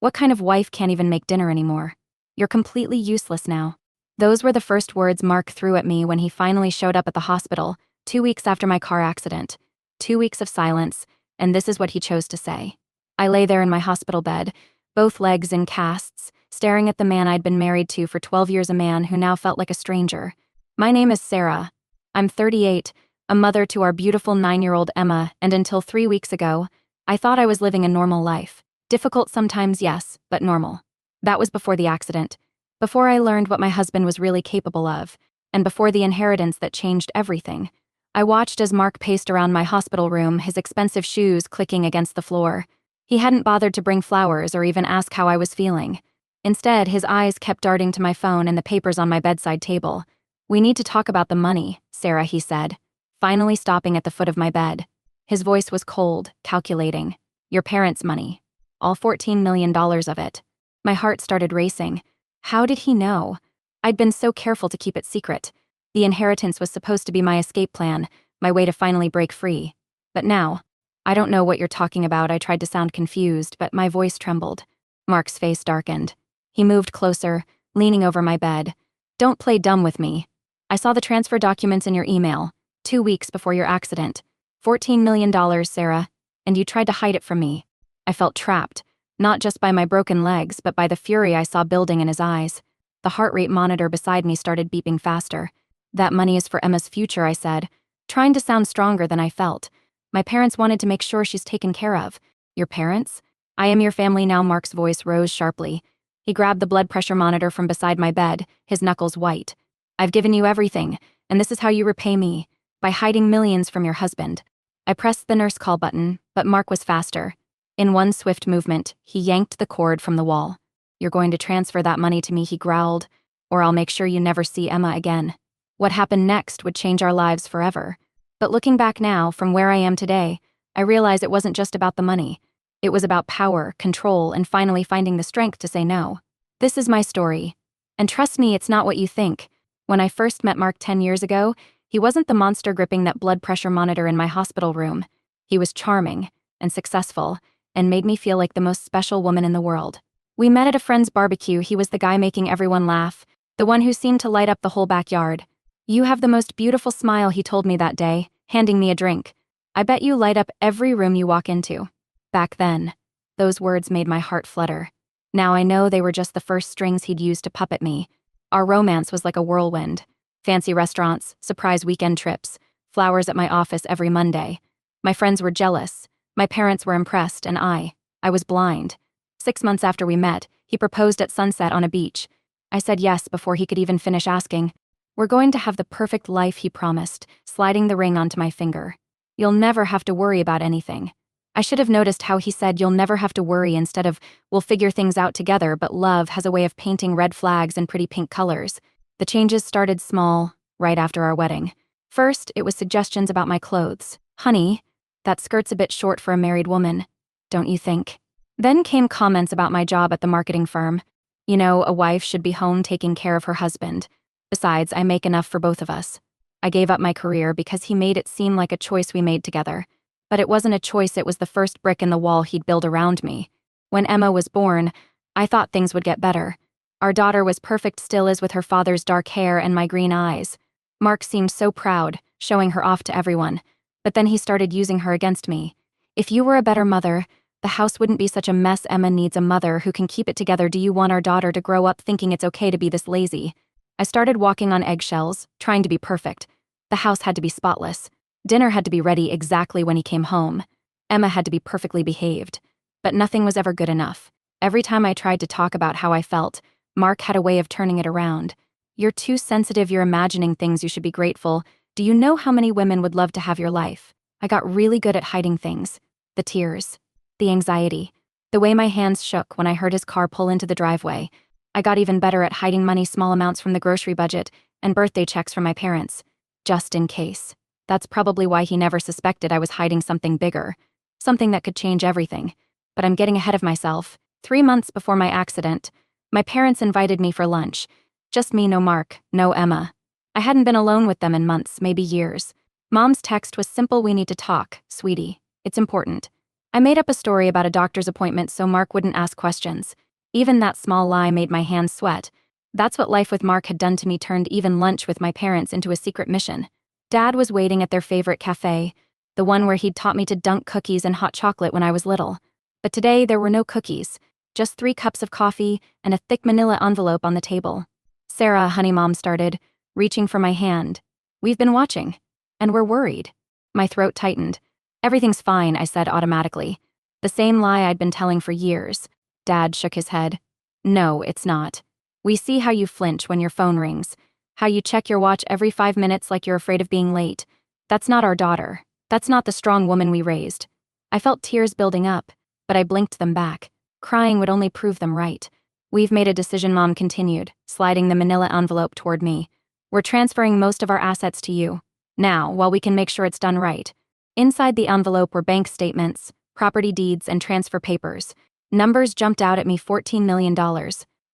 What kind of wife can't even make dinner anymore? You're completely useless now. Those were the first words Mark threw at me when he finally showed up at the hospital, 2 weeks after my car accident. 2 weeks of silence, and this is what he chose to say. I lay there in my hospital bed, both legs in casts, staring at the man I'd been married to for 12 years, a man who now felt like a stranger. My name is Sarah. I'm 38, a mother to our beautiful 9-year-old Emma, and until 3 weeks ago, I thought I was living a normal life. Difficult sometimes, yes, but normal. That was before the accident, before I learned what my husband was really capable of, and before the inheritance that changed everything. I watched as Mark paced around my hospital room, his expensive shoes clicking against the floor. He hadn't bothered to bring flowers or even ask how I was feeling. Instead, his eyes kept darting to my phone and the papers on my bedside table. "We need to talk about the money, Sarah," he said, finally stopping at the foot of my bed. His voice was cold, calculating. "Your parents' money. All $14 million of it." My heart started racing. How did he know? I'd been so careful to keep it secret. The inheritance was supposed to be my escape plan, my way to finally break free. But now, "I don't know what you're talking about," I tried to sound confused, but my voice trembled. Mark's face darkened. He moved closer, leaning over my bed. "Don't play dumb with me. I saw the transfer documents in your email, 2 weeks before your accident. $14 million, Sarah, and you tried to hide it from me." I felt trapped, not just by my broken legs, but by the fury I saw building in his eyes. The heart rate monitor beside me started beeping faster. "That money is for Emma's future," I said, trying to sound stronger than I felt. "My parents wanted to make sure she's taken care of." "Your parents? I am your family now." Mark's voice rose sharply. He grabbed the blood pressure monitor from beside my bed, his knuckles white. "I've given you everything, and this is how you repay me, by hiding millions from your husband." I pressed the nurse call button, but Mark was faster. In one swift movement, he yanked the cord from the wall. "You're going to transfer that money to me," he growled, "or I'll make sure you never see Emma again." What happened next would change our lives forever. But looking back now, from where I am today, I realize it wasn't just about the money. It was about power, control, and finally finding the strength to say no. This is my story. And trust me, it's not what you think. When I first met Mark 10 years ago, he wasn't the monster gripping that blood pressure monitor in my hospital room. He was charming and successful and made me feel like the most special woman in the world. We met at a friend's barbecue. He was the guy making everyone laugh, the one who seemed to light up the whole backyard. "You have the most beautiful smile," he told me that day, handing me a drink. "I bet you light up every room you walk into." Back then, those words made my heart flutter. Now I know they were just the first strings he'd used to puppet me. Our romance was like a whirlwind. Fancy restaurants, surprise weekend trips, flowers at my office every Monday. My friends were jealous. My parents were impressed, and I was blind. 6 months after we met, he proposed at sunset on a beach. I said yes before he could even finish asking. "We're going to have the perfect life," he promised, sliding the ring onto my finger. "You'll never have to worry about anything." I should have noticed how he said "you'll never have to worry" instead of "we'll figure things out together," but love has a way of painting red flags in pretty pink colors. The changes started small, right after our wedding. First, it was suggestions about my clothes. "Honey, that skirt's a bit short for a married woman, don't you think?" Then came comments about my job at the marketing firm. "You know, a wife should be home taking care of her husband. Besides, I make enough for both of us." I gave up my career because he made it seem like a choice we made together. But it wasn't a choice, it was the first brick in the wall he'd build around me. When Emma was born, I thought things would get better. Our daughter was perfect, still is, with her father's dark hair and my green eyes. Mark seemed so proud, showing her off to everyone. But then he started using her against me. "If you were a better mother, the house wouldn't be such a mess. Emma needs a mother who can keep it together. Do you want our daughter to grow up thinking it's okay to be this lazy?" I started walking on eggshells, trying to be perfect. The house had to be spotless. Dinner had to be ready exactly when he came home. Emma had to be perfectly behaved. But nothing was ever good enough. Every time I tried to talk about how I felt, Mark had a way of turning it around. "You're too sensitive, you're imagining things, you should be grateful. Do you know how many women would love to have your life?" I got really good at hiding things. The tears. The anxiety. The way my hands shook when I heard his car pull into the driveway. I got even better at hiding money, small amounts from the grocery budget, and birthday checks from my parents. Just in case. That's probably why he never suspected I was hiding something bigger. Something that could change everything. But I'm getting ahead of myself. 3 months before my accident, my parents invited me for lunch. Just me, no Mark, no Emma. I hadn't been alone with them in months, maybe years. Mom's text was simple: "We need to talk, sweetie. It's important." I made up a story about a doctor's appointment so Mark wouldn't ask questions. Even that small lie made my hands sweat. That's what life with Mark had done to me, turned even lunch with my parents into a secret mission. Dad was waiting at their favorite cafe, the one where he'd taught me to dunk cookies in hot chocolate when I was little. But today there were no cookies, just 3 cups of coffee and a thick manila envelope on the table. "Sarah," honey, Mom started, reaching for my hand. "We've been watching. And we're worried." My throat tightened. "Everything's fine," I said automatically. The same lie I'd been telling for years. Dad shook his head. "No, it's not. We see how you flinch when your phone rings, how you check your watch every 5 minutes like you're afraid of being late. That's not our daughter. That's not the strong woman we raised." I felt tears building up, but I blinked them back. Crying would only prove them right. "We've made a decision," Mom continued, sliding the manila envelope toward me. "We're transferring most of our assets to you. Now, while we can make sure it's done right." Inside the envelope were bank statements, property deeds, and transfer papers. Numbers jumped out at me: $14 million.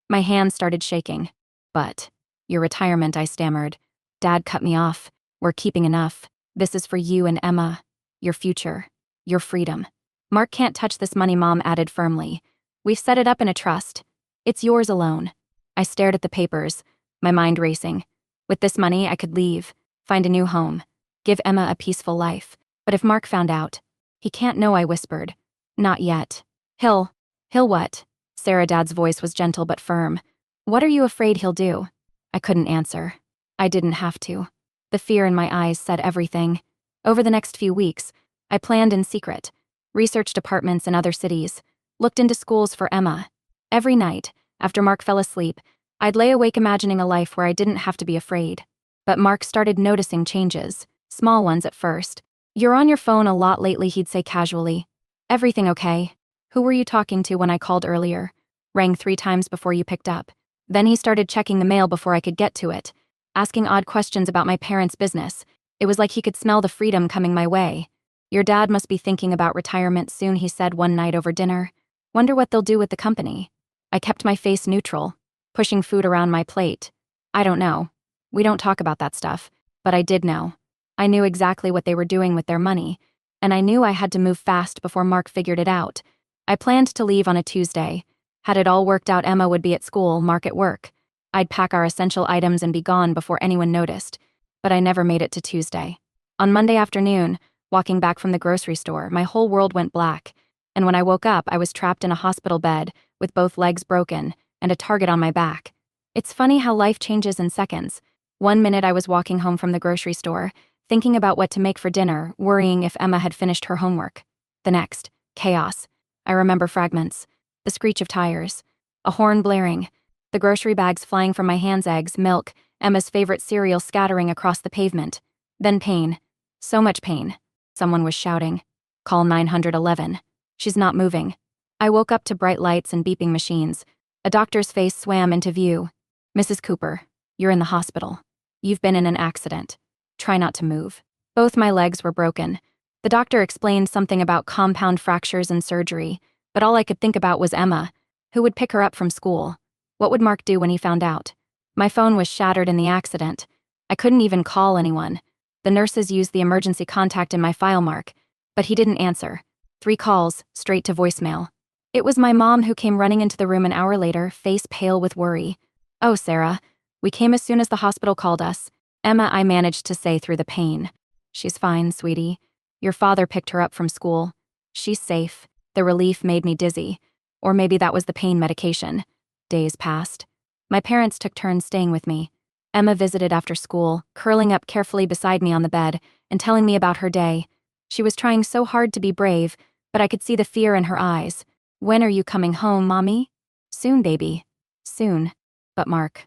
My hands started shaking. "But your retirement," I stammered. Dad cut me off. "We're keeping enough. This is for you and Emma. Your future. Your freedom." "Mark can't touch this money," Mom added firmly. "We've set it up in a trust. It's yours alone." I stared at the papers, my mind racing. With this money, I could leave, find a new home, give Emma a peaceful life. But if Mark found out, "He can't know," I whispered. "Not yet." He'll what?" Sarah, Dad's voice was gentle but firm. "What are you afraid he'll do?" I couldn't answer. I didn't have to. The fear in my eyes said everything. Over the next few weeks, I planned in secret, researched apartments in other cities, looked into schools for Emma. Every night, after Mark fell asleep, I'd lay awake imagining a life where I didn't have to be afraid. But Mark started noticing changes, small ones at first. "You're on your phone a lot lately," he'd say casually. "Everything okay? Who were you talking to when I called earlier?" Rang 3 times before you picked up. Then he started checking the mail before I could get to it, asking odd questions about my parents' business. It was like he could smell the freedom coming my way. "Your dad must be thinking about retirement soon," he said one night over dinner. "Wonder what they'll do with the company." I kept my face neutral, pushing food around my plate. "I don't know. We don't talk about that stuff." But I did know. I knew exactly what they were doing with their money, and I knew I had to move fast before Mark figured it out. I planned to leave on a Tuesday. Had it all worked out, Emma would be at school, Mark at work. I'd pack our essential items and be gone before anyone noticed. But I never made it to Tuesday. On Monday afternoon, walking back from the grocery store, my whole world went black. And when I woke up, I was trapped in a hospital bed, with both legs broken, and a target on my back. It's funny how life changes in seconds. One minute I was walking home from the grocery store, thinking about what to make for dinner, worrying if Emma had finished her homework. The next, chaos. I remember fragments. The screech of tires. A horn blaring. The grocery bags flying from my hands, eggs, milk, Emma's favorite cereal scattering across the pavement. Then pain. So much pain. Someone was shouting. "Call 911. She's not moving." I woke up to bright lights and beeping machines. A doctor's face swam into view. "Mrs. Cooper, you're in the hospital. You've been in an accident. Try not to move." Both my legs were broken. The doctor explained something about compound fractures and surgery, but all I could think about was Emma. Who would pick her up from school? What would Mark do when he found out? My phone was shattered in the accident. I couldn't even call anyone. The nurses used the emergency contact in my file, Mark, but he didn't answer. 3 calls, straight to voicemail. It was my mom who came running into the room an hour later, face pale with worry. "Oh, Sarah, we came as soon as the hospital called us." "Emma," I managed to say through the pain. "She's fine, sweetie. Your father picked her up from school. She's safe." The relief made me dizzy. Or maybe that was the pain medication. Days passed. My parents took turns staying with me. Emma visited after school, curling up carefully beside me on the bed and telling me about her day. She was trying so hard to be brave, but I could see the fear in her eyes. "When are you coming home, Mommy?" "Soon, baby. Soon." But Mark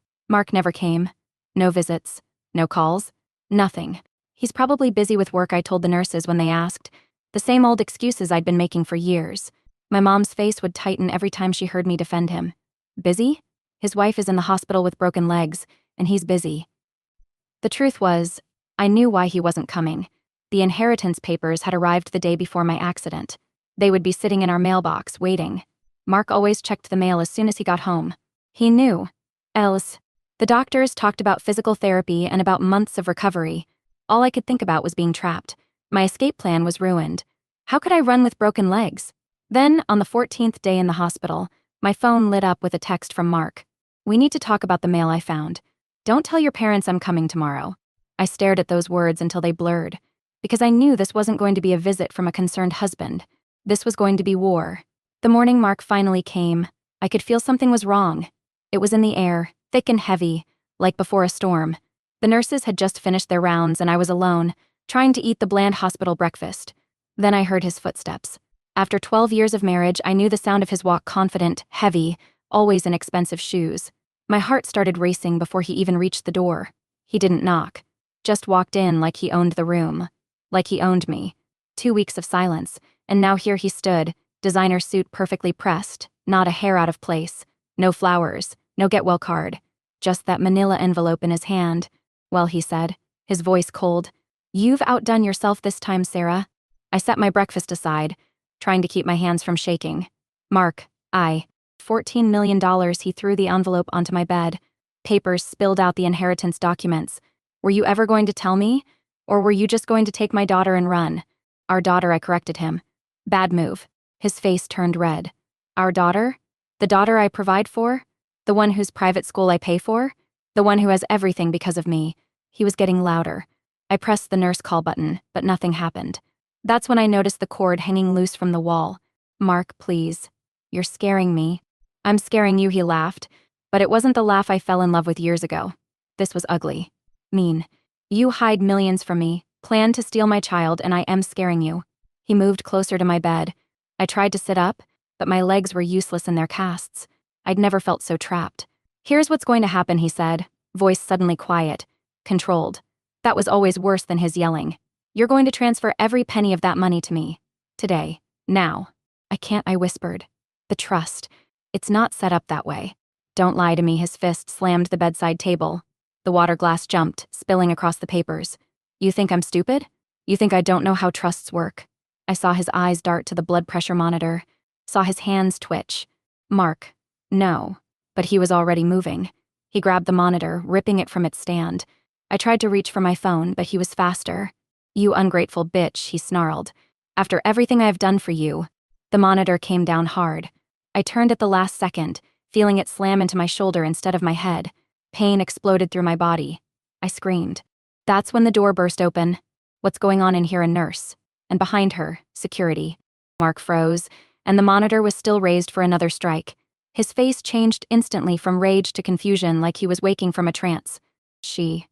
never came. No visits. No calls. Nothing. "He's probably busy with work," I told the nurses when they asked. The same old excuses I'd been making for years. My mom's face would tighten every time she heard me defend him. Busy? His wife is in the hospital with broken legs, and he's busy. The truth was, I knew why he wasn't coming. The inheritance papers had arrived the day before my accident. They would be sitting in our mailbox, waiting. Mark always checked the mail as soon as he got home. He knew. Else, the doctors talked about physical therapy and about months of recovery. All I could think about was being trapped. My escape plan was ruined. How could I run with broken legs? Then, on the 14th day in the hospital, my phone lit up with a text from Mark. We need to talk about the mail I found. Don't tell your parents I'm coming tomorrow. I stared at those words until they blurred, because I knew this wasn't going to be a visit from a concerned husband. This was going to be war. The morning Mark finally came, I could feel something was wrong. It was in the air, thick and heavy, like before a storm. The nurses had just finished their rounds and I was alone, trying to eat the bland hospital breakfast. Then I heard his footsteps. After 12 years of marriage, I knew the sound of his walk, confident, heavy, always in expensive shoes. My heart started racing before he even reached the door. He didn't knock. Just walked in like he owned the room. Like he owned me. 2 weeks of silence, and now here he stood, designer suit perfectly pressed, not a hair out of place. No flowers, no get well card. Just that manila envelope in his hand. Well, he said, his voice cold. You've outdone yourself this time, Sarah. I set my breakfast aside, trying to keep my hands from shaking. Mark, $14 million. He threw the envelope onto my bed. Papers spilled out the inheritance documents. Were you ever going to tell me? Or were you just going to take my daughter and run? Our daughter, I corrected him. Bad move. His face turned red. Our daughter? The daughter I provide for? The one whose private school I pay for? The one who has everything because of me. He was getting louder. I pressed the nurse call button, but nothing happened. That's when I noticed the cord hanging loose from the wall. Mark, please. You're scaring me. I'm scaring you, he laughed. But it wasn't the laugh I fell in love with years ago. This was ugly. Mean. You hide millions from me, plan to steal my child, and I am scaring you. He moved closer to my bed. I tried to sit up, but my legs were useless in their casts. I'd never felt so trapped. Here's what's going to happen, he said, voice suddenly quiet, controlled. That was always worse than his yelling. You're going to transfer every penny of that money to me. Today. Now. I can't, I whispered. The trust. It's not set up that way. Don't lie to me, his fist slammed the bedside table. The water glass jumped, spilling across the papers. You think I'm stupid? You think I don't know how trusts work? I saw his eyes dart to the blood pressure monitor, saw his hands twitch. Mark. No. But he was already moving. He grabbed the monitor, ripping it from its stand. I tried to reach for my phone, but he was faster. You ungrateful bitch, he snarled. After everything I've done for you. The monitor came down hard. I turned at the last second, feeling it slam into my shoulder instead of my head. Pain exploded through my body. I screamed. That's when the door burst open. What's going on in here, a nurse? And behind her, security. Mark froze, and the monitor was still raised for another strike. His face changed instantly from rage to confusion like he was waking from a trance. She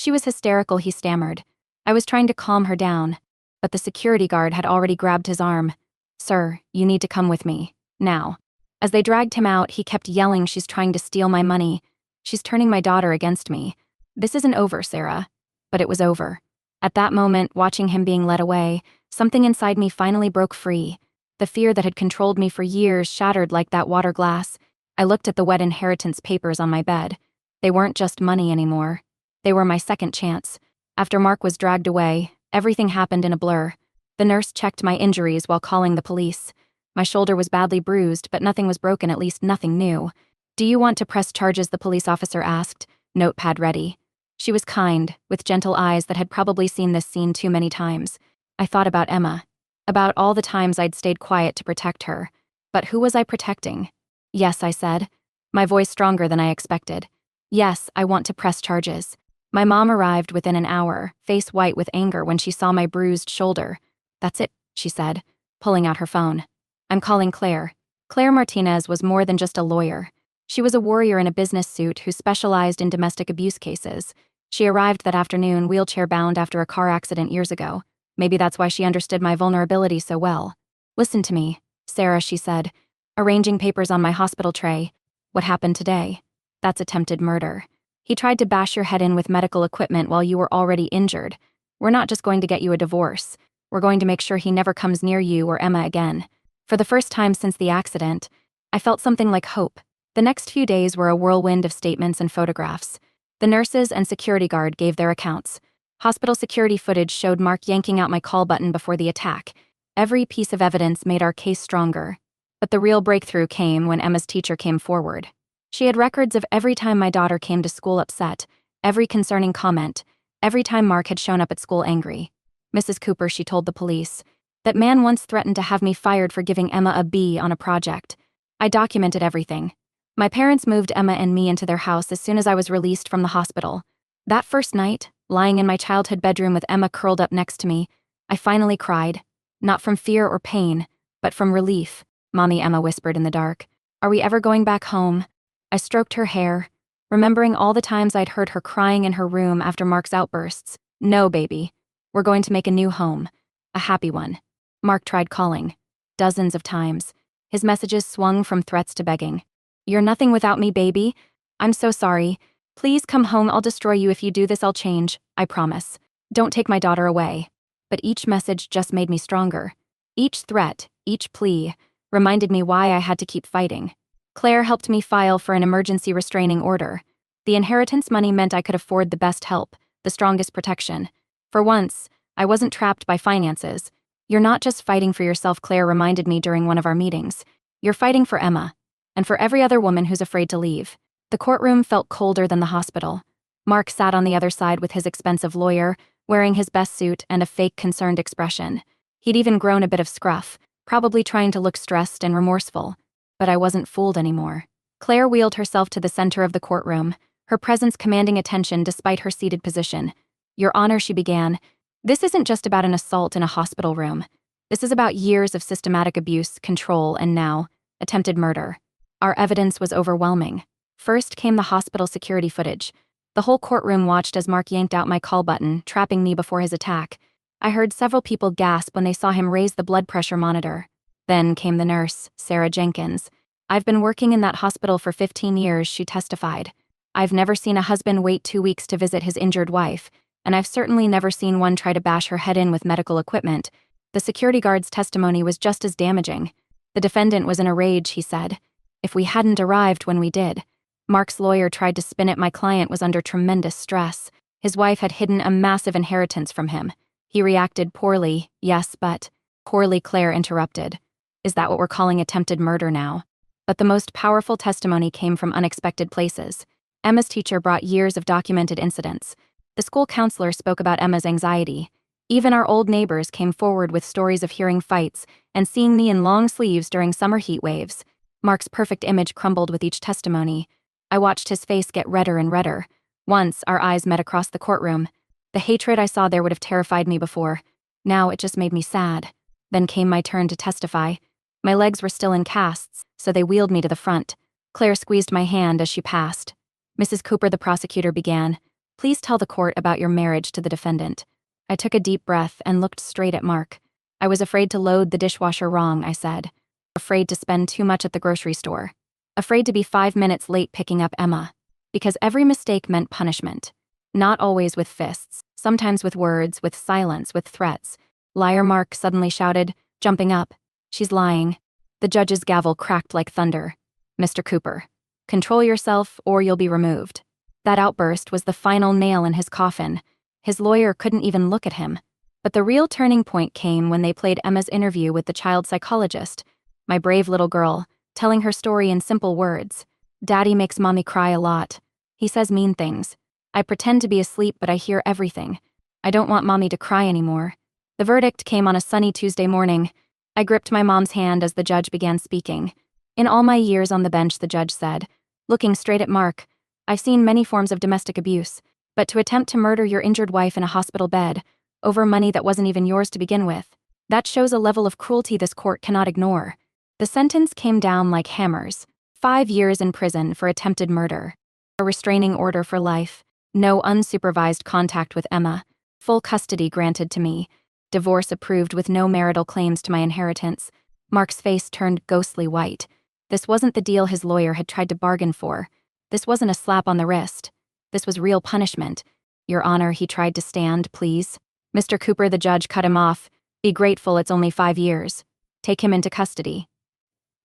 was hysterical, he stammered. I was trying to calm her down, but the security guard had already grabbed his arm. Sir, you need to come with me. Now. As they dragged him out, he kept yelling, she's trying to steal my money. She's turning my daughter against me. This isn't over, Sarah. But it was over. At that moment, watching him being led away, something inside me finally broke free. The fear that had controlled me for years shattered like that water glass. I looked at the wet inheritance papers on my bed. They weren't just money anymore. They were my second chance. After Mark was dragged away, everything happened in a blur. The nurse checked my injuries while calling the police. My shoulder was badly bruised, but nothing was broken, at least nothing new. Do you want to press charges? The police officer asked, notepad ready. She was kind, with gentle eyes that had probably seen this scene too many times. I thought about Emma. About all the times I'd stayed quiet to protect her. But who was I protecting? Yes, I said, my voice stronger than I expected. Yes, I want to press charges. My mom arrived within an hour, face white with anger when she saw my bruised shoulder. That's it, she said, pulling out her phone. I'm calling Claire. Claire Martinez was more than just a lawyer. She was a warrior in a business suit who specialized in domestic abuse cases. She arrived that afternoon, wheelchair-bound after a car accident years ago. Maybe that's why she understood my vulnerability so well. Listen to me, Sarah, she said, arranging papers on my hospital tray. What happened today? That's attempted murder. He tried to bash your head in with medical equipment while you were already injured. We're not just going to get you a divorce. We're going to make sure he never comes near you or Emma again. For the first time since the accident, I felt something like hope. The next few days were a whirlwind of statements and photographs. The nurses and security guard gave their accounts. Hospital security footage showed Mark yanking out my call button before the attack. Every piece of evidence made our case stronger. But the real breakthrough came when Emma's teacher came forward. She had records of every time my daughter came to school upset, every concerning comment, every time Mark had shown up at school angry. Mrs. Cooper, she told the police. That man once threatened to have me fired for giving Emma a B on a project. I documented everything. My parents moved Emma and me into their house as soon as I was released from the hospital. That first night, lying in my childhood bedroom with Emma curled up next to me, I finally cried. Not from fear or pain, but from relief, Mommy, Emma whispered in the dark. Are we ever going back home? I stroked her hair, remembering all the times I'd heard her crying in her room after Mark's outbursts. No, baby. We're going to make a new home. A happy one. Mark tried calling. Dozens of times. His messages swung from threats to begging. You're nothing without me, baby. I'm so sorry. Please come home. I'll destroy you if you do this. I'll change. I promise. Don't take my daughter away. But each message just made me stronger. Each threat, each plea, reminded me why I had to keep fighting. Claire helped me file for an emergency restraining order. The inheritance money meant I could afford the best help, the strongest protection. For once, I wasn't trapped by finances. You're not just fighting for yourself, Claire reminded me during one of our meetings. You're fighting for Emma, and for every other woman who's afraid to leave. The courtroom felt colder than the hospital. Mark sat on the other side with his expensive lawyer, wearing his best suit and a fake concerned expression. He'd even grown a bit of scruff, probably trying to look stressed and remorseful. But I wasn't fooled anymore. Claire wheeled herself to the center of the courtroom, her presence commanding attention despite her seated position. Your Honor, she began, this isn't just about an assault in a hospital room. This is about years of systematic abuse, control, and now, attempted murder. Our evidence was overwhelming. First came the hospital security footage. The whole courtroom watched as Mark yanked out my call button, trapping me before his attack. I heard several people gasp when they saw him raise the blood pressure monitor. Then came the nurse, Sarah Jenkins. I've been working in that hospital for 15 years, she testified. I've never seen a husband wait 2 weeks to visit his injured wife, and I've certainly never seen one try to bash her head in with medical equipment. The security guard's testimony was just as damaging. The defendant was in a rage, he said. If we hadn't arrived when we did. Mark's lawyer tried to spin it my client was under tremendous stress. His wife had hidden a massive inheritance from him. He reacted poorly, yes, but poorly, Claire interrupted. Is that what we're calling attempted murder now? But the most powerful testimony came from unexpected places. Emma's teacher brought years of documented incidents. The school counselor spoke about Emma's anxiety. Even our old neighbors came forward with stories of hearing fights and seeing me in long sleeves during summer heat waves. Mark's perfect image crumbled with each testimony. I watched his face get redder and redder. Once, our eyes met across the courtroom. The hatred I saw there would have terrified me before. Now it just made me sad. Then came my turn to testify. My legs were still in casts, so they wheeled me to the front. Claire squeezed my hand as she passed. Mrs. Cooper, the prosecutor, began. Please tell the court about your marriage to the defendant. I took a deep breath and looked straight at Mark. I was afraid to load the dishwasher wrong, I said. Afraid to spend too much at the grocery store. Afraid to be 5 minutes late picking up Emma. Because every mistake meant punishment. Not always with fists, sometimes with words, with silence, with threats. Liar, Mark suddenly shouted, jumping up. She's lying. The judge's gavel cracked like thunder. Mr. Cooper, control yourself or you'll be removed. That outburst was the final nail in his coffin. His lawyer couldn't even look at him. But the real turning point came when they played Emma's interview with the child psychologist. My brave little girl, telling her story in simple words. Daddy makes mommy cry a lot. He says mean things. I pretend to be asleep, but I hear everything. I don't want mommy to cry anymore. The verdict came on a sunny Tuesday morning. I gripped my mom's hand as the judge began speaking. In all my years on the bench, the judge said, looking straight at Mark, I've seen many forms of domestic abuse, but to attempt to murder your injured wife in a hospital bed, over money that wasn't even yours to begin with, that shows a level of cruelty this court cannot ignore. The sentence came down like hammers. 5 years in prison for attempted murder. A restraining order for life. No unsupervised contact with Emma. Full custody granted to me. Divorce approved with no marital claims to my inheritance. Mark's face turned ghostly white. This wasn't the deal his lawyer had tried to bargain for. This wasn't a slap on the wrist. This was real punishment. Your Honor, he tried to stand, please. Mr. Cooper, the judge, cut him off. Be grateful it's only 5 years. Take him into custody.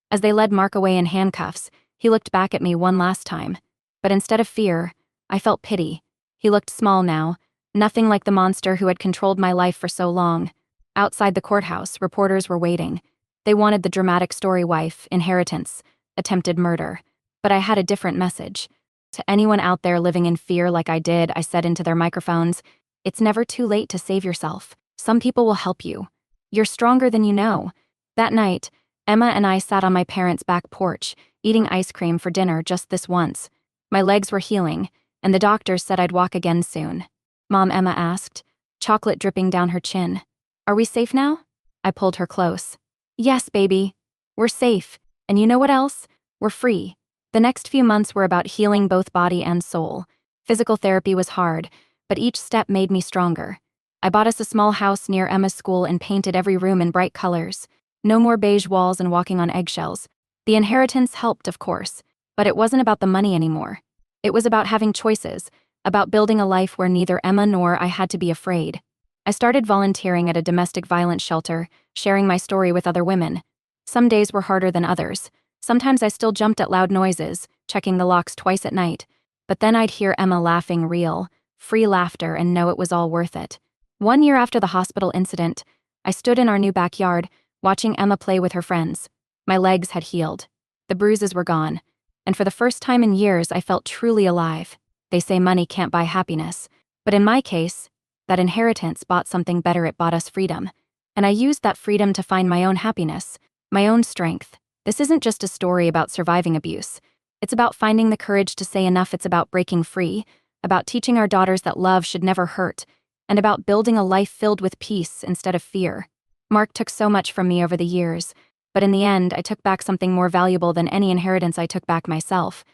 As they led Mark away in handcuffs, he looked back at me one last time. But instead of fear, I felt pity. He looked small now, nothing like the monster who had controlled my life for so long. Outside the courthouse, reporters were waiting. They wanted the dramatic story: wife, inheritance, attempted murder. But I had a different message. To anyone out there living in fear like I did, I said into their microphones, it's never too late to save yourself. Some people will help you. You're stronger than you know. That night, Emma and I sat on my parents' back porch, eating ice cream for dinner just this once. My legs were healing, and the doctors said I'd walk again soon. Mom, Emma asked, chocolate dripping down her chin. Are we safe now? I pulled her close. Yes, baby. We're safe. And you know what else? We're free. The next few months were about healing both body and soul. Physical therapy was hard, but each step made me stronger. I bought us a small house near Emma's school and painted every room in bright colors. No more beige walls and walking on eggshells. The inheritance helped, of course, but it wasn't about the money anymore. It was about having choices, about building a life where neither Emma nor I had to be afraid. I started volunteering at a domestic violence shelter, sharing my story with other women. Some days were harder than others. Sometimes I still jumped at loud noises, checking the locks twice at night. But then I'd hear Emma laughing real, free laughter, and know it was all worth it. 1 year after the hospital incident, I stood in our new backyard, watching Emma play with her friends. My legs had healed. The bruises were gone. And for the first time in years, I felt truly alive. They say money can't buy happiness. But in my case, that inheritance bought something better. It bought us freedom. And I used that freedom to find my own happiness, my own strength. This isn't just a story about surviving abuse. It's about finding the courage to say enough. It's about breaking free, about teaching our daughters that love should never hurt, and about building a life filled with peace instead of fear. Mark took so much from me over the years, but in the end, I took back something more valuable than any inheritance I took back myself.